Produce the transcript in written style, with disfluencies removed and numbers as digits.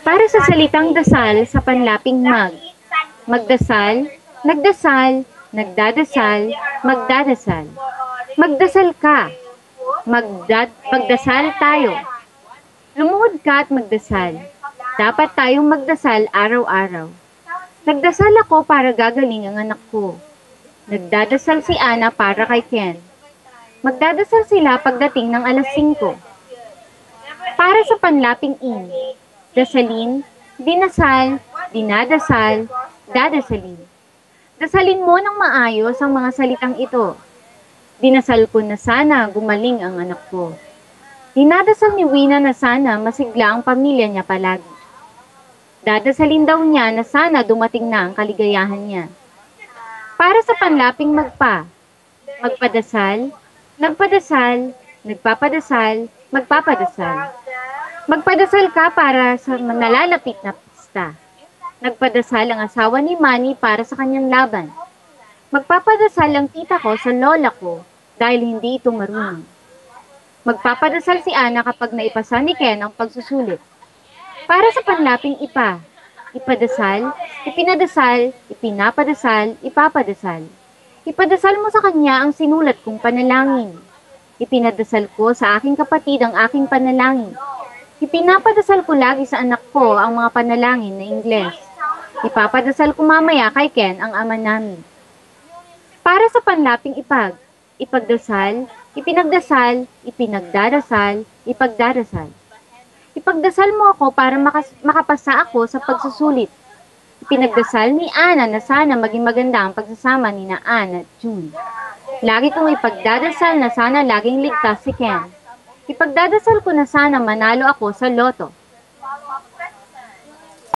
Para sa salitang dasal sa panlaping mag. Magdasal, nagdasal, nagdadasal, magdadasal. Magdasal ka. Magdasal tayo. Lumuhod ka at magdasal. Dapat tayong magdasal araw-araw. Nagdasal ako para gagaling ang anak ko. Nagdadasal si Ana para kay Ken. Magdadasal sila pagdating ng alas 5. Para sa panlaping in. Dasalin, dinasal, dinadasal, dadasalin. Dasalin mo ng maayos ang mga salitang ito. Dinasal ko na sana gumaling ang anak ko. Dinadasal ni Wina na sana masigla ang pamilya niya palagi. Dadasalin daw niya na sana dumating na ang kaligayahan niya. Para sa panlaping magpa. Magpadasal, nagpadasal, nagpapadasal, magpapadasal. Magpadasal ka para sa nalalapit na pista. Nagpadasal ang asawa ni Manny para sa kanyang laban. Magpapadasal ang tita ko sa lola ko dahil hindi ito marunong. Magpapadasal si Ana kapag naipasa ni Ken ang pagsusulit. Para sa panlaping ipa. Ipadasal, ipinadasal, ipinapadasal, ipapadasal. Ipadasal mo sa kanya ang sinulat kong panalangin. Ipinadasal ko sa aking kapatid ang aking panalangin. Ipinapadasal ko lagi sa anak ko ang mga panalangin na Ingles. Ipapadasal ko mamaya kay Ken ang ama namin. Para sa panlaping ipag, ipagdasal, ipinagdasal, ipinagdarasal, ipagdarasal. Ipagdasal mo ako para makapasa ako sa pagsusulit. Ipinagdasal ni Ana na sana maging maganda ang pagsasama ni na Ana at June. Lagi kong ipagdadasal na sana laging ligtas si Ken. Ipagdadasal ko na sana manalo ako sa loto.